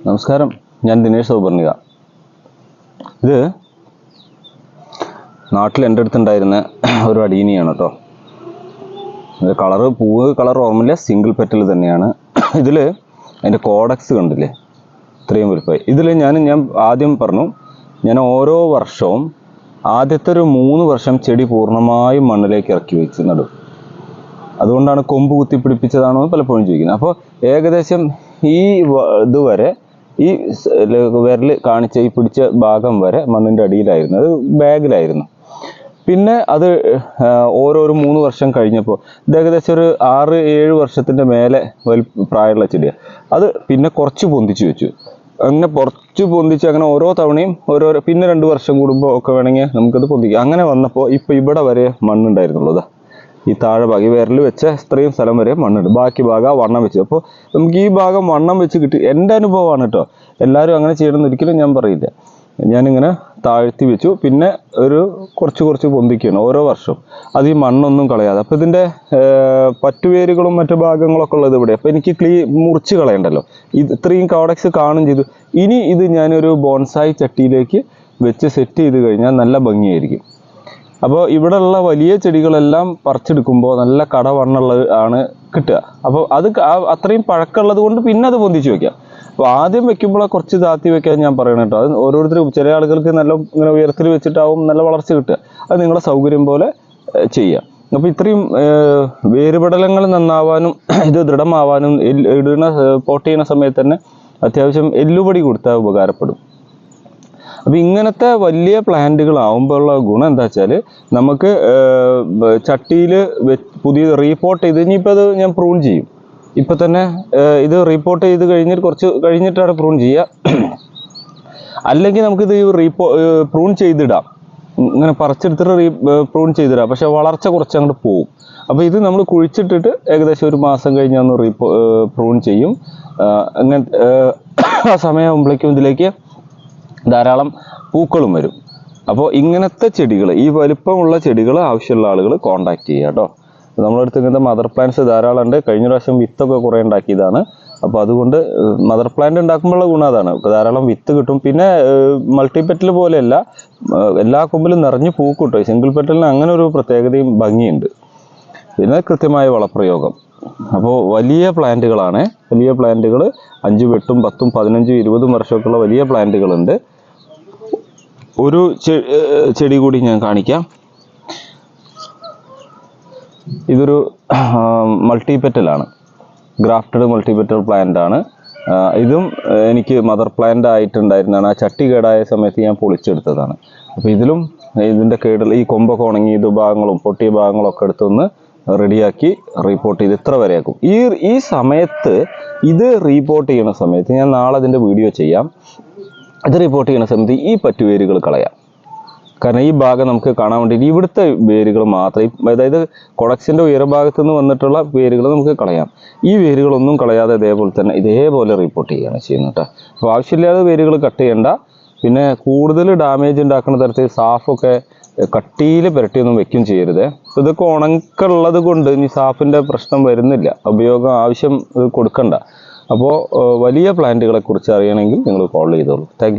നമസ്കാരം, ഞാൻ ദിനേശ് സൗപർണിക. ഇത് നാട്ടിൽ എൻ്റെ അടുത്തുണ്ടായിരുന്ന ഒരു അടീനിയാണ് കേട്ടോ. ഇത് പൂവ് കളർ ഓർമ്മയില്ല, സിംഗിൾ പെറ്റൽ തന്നെയാണ്. ഇതിൽ അതിൻ്റെ കോഡക്സ് കണ്ടില്ലേ, ഇത്രയും വലുപ്പമായി. ഇതിൽ ഞാൻ ആദ്യം പറഞ്ഞു, ഞാൻ ഓരോ വർഷവും ആദ്യത്തെ ഒരു 3 വർഷം ചെടി പൂർണ്ണമായും മണ്ണിലേക്ക് ഇറക്കി വെച്ച് നടും. അതുകൊണ്ടാണ് കൊമ്പ് കുത്തിപ്പിടിപ്പിച്ചതാണോ എന്ന് പലപ്പോഴും ചോദിക്കുന്നത്. അപ്പോൾ ഏകദേശം ഈ ഇതുവരെ ഈ വിരൽ കാണിച്ച ഈ പിടിച്ച ഭാഗം വരെ മണ്ണിൻ്റെ അടിയിലായിരുന്നു, അത് ബാഗിലായിരുന്നു. പിന്നെ അത് ഓരോരോ 3 വർഷം കഴിഞ്ഞപ്പോൾ ഇത് ഏകദേശം ഒരു 6-7 വർഷത്തിൻ്റെ മേലെ പ്രായമുള്ള ചെടിയാണ്. അത് പിന്നെ കുറച്ച് പൊന്തിച്ച് വെച്ചു. അങ്ങനെ കുറച്ച് പൊന്തിച്ച് അങ്ങനെ ഓരോ തവണയും ഓരോരോ, പിന്നെ 2 വർഷം കൂടുമ്പോൾ ഒക്കെ വേണമെങ്കിൽ നമുക്കത് പൊന്തിക്കാം. അങ്ങനെ വന്നപ്പോൾ ഇപ്പോൾ ഇവിടെ വരെ മണ്ണുണ്ടായിരുന്നുള്ളൂ. ഈ താഴെ ഭാഗം, ഈ വിരൽ വെച്ച ഇത്രയും സ്ഥലം വരെ മണ്ണുണ്ട്. ബാക്കി ഭാഗം വണ്ണം വെച്ചു. അപ്പോൾ നമുക്ക് ഈ ഭാഗം വണ്ണം വെച്ച് കിട്ടി. എൻ്റെ അനുഭവമാണ് കേട്ടോ, എല്ലാവരും അങ്ങനെ ചെയ്യണമെന്ന് ഒരിക്കലും ഞാൻ പറയില്ല. ഞാനിങ്ങനെ താഴ്ത്തി വെച്ചു, പിന്നെ കുറച്ച് പൊന്തിക്കുകയാണ് ഓരോ വർഷവും, അത് ഈ മണ്ണൊന്നും കളയാതെ. അപ്പോൾ ഇതിൻ്റെ പറ്റുവേരുകളും മറ്റു ഭാഗങ്ങളൊക്കെ ഉള്ളത് ഇവിടെ. അപ്പോൾ എനിക്ക് മുറിച്ച് കളയണ്ടല്ലോ, ഇത്രയും കോഡക്സ് കാണും ചെയ്തു. ഇനി ഇത് ഞാനൊരു ബോൺസായി ചട്ടിയിലേക്ക് വെച്ച് സെറ്റ് ചെയ്ത് കഴിഞ്ഞാൽ നല്ല ഭംഗിയായിരിക്കും. അപ്പോൾ ഇവിടെയുള്ള വലിയ ചെടികളെല്ലാം പറിച്ചെടുക്കുമ്പോൾ നല്ല കടവണ്ണുള്ളത് ആണ് കിട്ടുക. അപ്പോൾ അത് അത്രയും പഴക്കമുള്ളത് കൊണ്ട് പിന്നെ അത് പൊന്തിച്ച് വെക്കാം. അപ്പോൾ ആദ്യം വെക്കുമ്പോൾ കുറച്ച് താത്തി വെക്കാൻ ഞാൻ പറയണം കേട്ടോ. അത് ഓരോരുത്തരും, ചില ആളുകൾക്ക് നല്ല ഇങ്ങനെ ഉയരത്തിൽ വെച്ചിട്ടാവും നല്ല വളർച്ച കിട്ടുക. അത് നിങ്ങളുടെ സൗകര്യം പോലെ ചെയ്യാം. അപ്പോൾ ഇത്രയും വേരുപടലങ്ങൾ നന്നാവാനും ഇത് ദൃഢമാവാനും പോട്ട് ചെയ്യുന്ന സമയത്ത് തന്നെ അത്യാവശ്യം എല്ലുപൊടി കൊടുത്താൽ ഉപകാരപ്പെടും. അപ്പോൾ ഇങ്ങനത്തെ വലിയ പ്ലാന്റുകളാവുമ്പോഴുള്ള ഗുണം എന്താ വെച്ചാൽ, നമുക്ക് ചട്ടിയിൽ പുതിയത് റീപോർട്ട് ചെയ്ത്, ഇനിയിപ്പോൾ അത് ഞാൻ പ്രൂൺ ചെയ്യും. ഇപ്പം തന്നെ ഇത് റീപോർട്ട് ചെയ്ത് കഴിഞ്ഞിട്ട് കുറച്ച് കഴിഞ്ഞിട്ടാണ് പ്രൂൺ ചെയ്യുക. അല്ലെങ്കിൽ നമുക്കിത് പ്രൂൺ ചെയ്തിടാം, ഇങ്ങനെ പറിച്ചെടുത്തിട്ട് പ്രൂൺ ചെയ്തിടാം. പക്ഷെ വളർച്ച കുറച്ച് അങ്ങോട്ട് പോവും. അപ്പോൾ ഇത് നമ്മൾ കുഴിച്ചിട്ടിട്ട് ഏകദേശം 1 മാസം കഴിഞ്ഞാൽ പ്രൂൺ ചെയ്യും. അങ്ങനെ ആ സമയമാകുമ്പോഴേക്കും ഇതിലേക്ക് ധാരാളം പൂക്കളും വരും. അപ്പോൾ ഇങ്ങനത്തെ ചെടികൾ, ഈ വലിപ്പമുള്ള ചെടികൾ ആവശ്യമുള്ള ആളുകൾ കോണ്ടാക്ട് ചെയ്യുക കേട്ടോ. നമ്മുടെ അടുത്ത് ഇങ്ങനത്തെ മദർ പ്ലാന്റ്സ് ധാരാളം ഉണ്ട്. കഴിഞ്ഞ പ്രാവശ്യം വിത്തൊക്കെ കുറേ ഉണ്ടാക്കിയതാണ്. അപ്പോൾ അതുകൊണ്ട് മദർ പ്ലാന്റ് ഉണ്ടാക്കുമ്പോഴുള്ള ഗുണം അതാണ്, ധാരാളം വിത്ത് കിട്ടും. പിന്നെ മൾട്ടിപെറ്റൽ പോലെയല്ല, എല്ലാ കൊമ്പിലും നിറഞ്ഞ് പൂ കിട്ടും. സിംഗിൾ പെറ്റലിന് അങ്ങനെ ഒരു പ്രത്യേകതയും ഭംഗിയുണ്ട്. പിന്നെ കൃത്യമായ വളപ്രയോഗം. അപ്പോൾ വലിയ പ്ലാന്റുകളാണ്, വലിയ പ്ലാന്റുകൾ 5, 8, 10, 15, 20 വർഷമൊക്കെയുള്ള വലിയ പ്ലാന്റുകളുണ്ട്. ഒരു ചെടി കൂടി ഞാൻ കാണിക്കാം. ഇതൊരു മൾട്ടിപെറ്റലാണ്, ഗ്രാഫ്റ്റഡ് മൾട്ടിപെറ്റൽ പ്ലാന്റ് ആണ്. ഇതും എനിക്ക് മദർ പ്ലാന്റ് ആയിട്ടുണ്ടായിരുന്നതാണ്. ആ ചട്ടി കേടായ സമയത്ത് ഞാൻ പൊളിച്ചെടുത്തതാണ്. അപ്പോൾ ഇതിൻ്റെ കേടുള്ള ഈ കൊമ്പൊക്കെ ഉണങ്ങി ഭാഗങ്ങളും പൊട്ടിയ ഭാഗങ്ങളും ഒക്കെ എടുത്തൊന്ന് റെഡിയാക്കി റീപോർട്ട് ചെയ്ത് ഇത്ര വരെയാക്കും. ഈ സമയത്ത് ഇത് റീപോർട്ട് ചെയ്യുന്ന സമയത്ത്, ഞാൻ നാളെ അതിൻ്റെ വീഡിയോ ചെയ്യാം, ഇത് റിപ്പോർട്ട് ചെയ്യുന്ന സമയത്ത് ഈ പറ്റുവേരുകൾ കളയാം. കാരണം ഈ ഭാഗം നമുക്ക് കാണാൻ വേണ്ടിയിട്ട് ഇവിടുത്തെ വേരുകൾ മാത്രം, അതായത് കൊടക്സിൻ്റെ ഉയരഭാഗത്ത് നിന്ന് വന്നിട്ടുള്ള വേരുകൾ നമുക്ക് കളയാം. ഈ വേരുകളൊന്നും കളയാതെ ഇതേപോലെ റിപ്പോർട്ട് ചെയ്യുകയാണ് ചെയ്യുന്നത് കേട്ടോ. അപ്പോൾ ആവശ്യമില്ലാതെ വേരുകൾ കട്ട് ചെയ്യണ്ട. പിന്നെ കൂടുതൽ ഡാമേജ് ഉണ്ടാക്കുന്ന തരത്തിൽ സാഫൊക്കെ കട്ടിയിൽ പുരട്ടിയൊന്നും വെക്കും ചെയ്യരുത്. ഇതൊക്കെ ഉണക്കുള്ളത് കൊണ്ട് ഇനി സാഫിൻ്റെ പ്രശ്നം വരുന്നില്ല, ആവശ്യം കൊടുക്കണ്ട. അപ്പോൾ വലിയ പ്ലാന്റുകളെ കുറിച്ച് അറിയണമെങ്കിൽ നിങ്ങൾ കോൾ ചെയ്തോളൂ. Thank you.